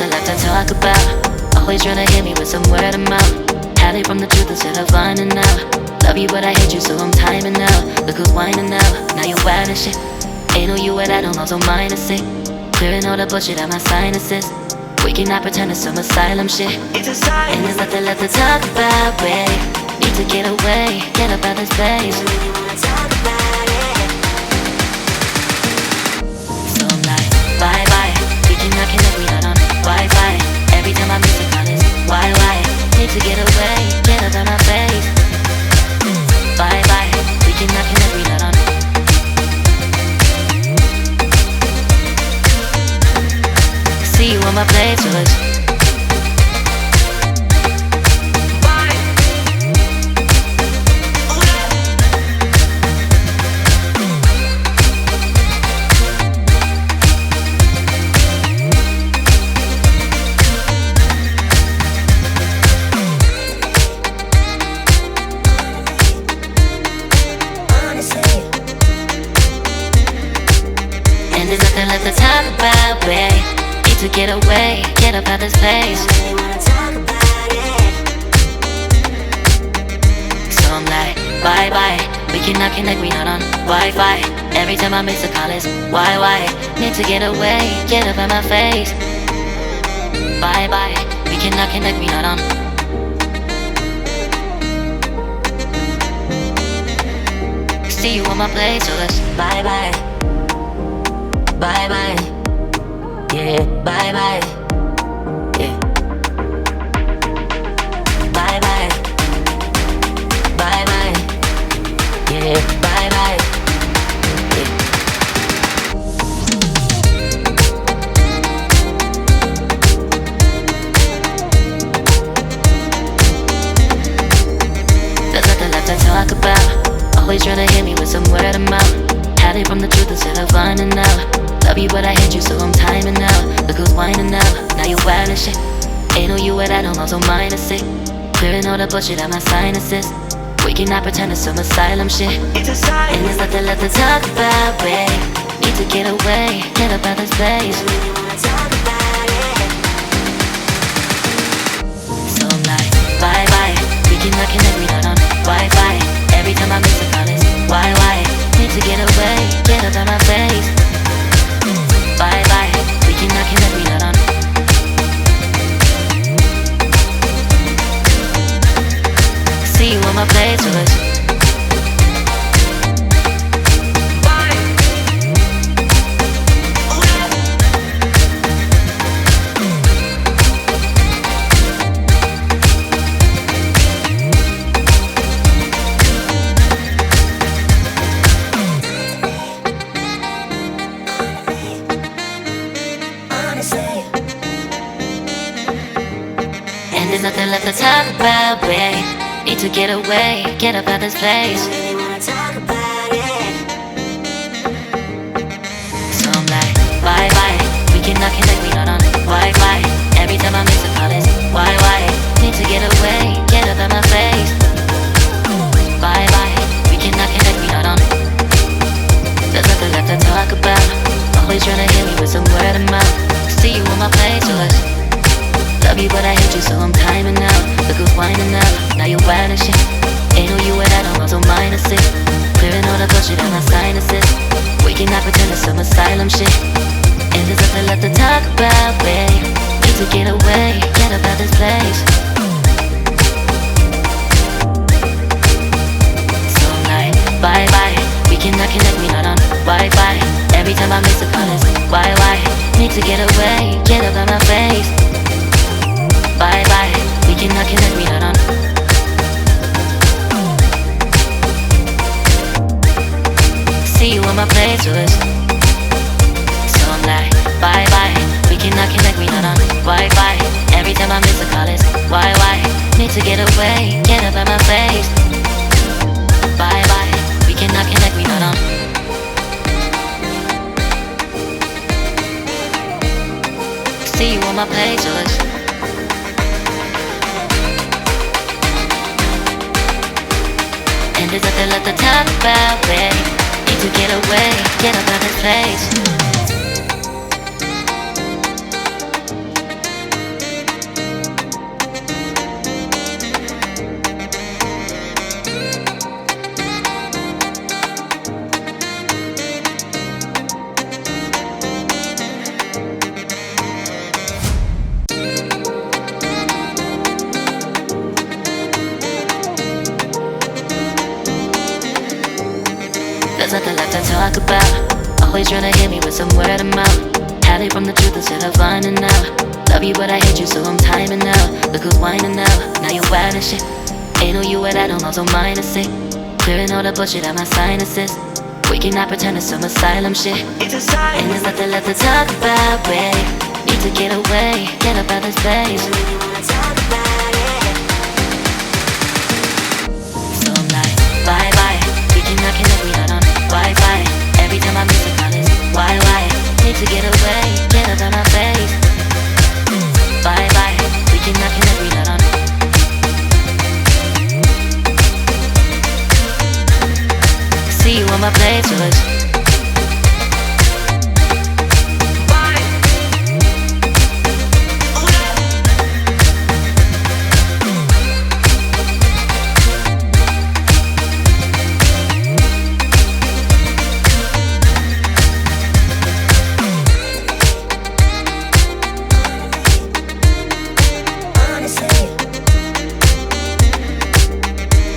nothing left to talk about. Always trying to hit me with some word of mouth. Hide from the truth instead of finding out. Love you but I hate you so I'm timing out. Look who's whining now, now you wild and shit. Ain't no you what I don't know, so mine is sick. Clearing all the bullshit out my sinuses. We cannot pretend it's some asylum shit. It's a sign. And there's nothing left to talk about, babe. Need to get away, get up out this place. I really wanna talk about it. So I'm like, bye bye. We cannot connect, we not on Wi-Fi. Every time I miss a call it's why? Need to get away, get up out my face. Bye bye. We cannot connect, we not on. See you on my playlist. And there's nothing left to talk about, babe. Need to get away, get up out this place. I really wanna talk about it. So I'm like, bye bye. We cannot connect, we not on Wi-Fi. Every time I miss a call it's why? Need to get away, get up out my face. Bye bye. We cannot connect, we not on. See you on my playlist. Bye bye. Bye bye. Yeah, bye bye. Yeah. Bye bye. Bye bye. Yeah, bye bye. Yeah. There's nothing left to talk about. Always trying to hit me with some word of mouth. Hiding from the truth instead of finding out. Love you but I hate you so I'm timing out. Look who's whining now, now you wild and shit. Ain't no you what I don't know, so mine is sick. Clearing all the bullshit out my sinuses. We cannot pretend it's some asylum shit. It's a sign. And there's nothing left to talk about, babe. Need to get away, get up out this place. I really wanna talk about it. So I'm like, bye bye. We cannot connect, we not on Wi-Fi. Every time I miss a call it's why? Need to get away, get up out my face. Bye bye, we cannot connect, we not on. See you on my playlist. And there's nothing left to talk about, babe. Need to get away, get up out this place. I really wanna talk about it. So I'm like, bye bye. We cannot connect, we not on Wi-Fi. Every time I miss a call it's why? Need to get away, get up out my face. Bye bye. We cannot connect, we not on. There's nothing left to talk about. Always trying to hit me with some word of mouth. See you on my playlist. Love you but I hate you so I'm timing out. Look who's whining now, now you wild and shit. Ain't no you what I don't know, so mine is sick. Clearing all the bullshit out my sinuses. We cannot pretend it's some asylum shit. And there's nothing left to talk about, babe. Need to get away, get up out this place. So I'm like, bye bye. We cannot connect, we not on Wi-Fi. Every time I miss a call it's why? Need to get away, get up out my face. Bye bye, we cannot connect, we not on. See you on my playlist. So I'm like, bye bye, we cannot connect, we not on Wi-Fi. Every time I miss a call it's why? Need to get away, get up out my face. Bye bye, we cannot connect, we not on. See you on my playlist. And there's nothing left to talk about, babe. Need to get away, get up out this place. there's nothing left to talk about. Always trying to hit me with some word of mouth. Hide it from the truth instead of finding out. Love you but I hate you so I'm timing out. Look who's whining now, now you're wild and shit. Ain't no you without no also minus it. Clearing all the bullshit out my sinuses. We cannot pretend it's some asylum shit. It's a sign. And there's nothing left to talk about, babe. Need to get away, get up out of this place. So I'm like, bye bye. We cannot connect, we not on Wi-Fi. Every time I miss a call it's why? Need to get away, get up out my face. Bye bye. We cannot connect, we not on. See you on my playlist.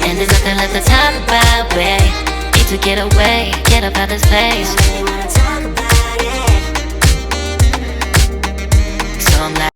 And there's nothing left to talk about, babe. Need to get away, get up out this place. So I'm like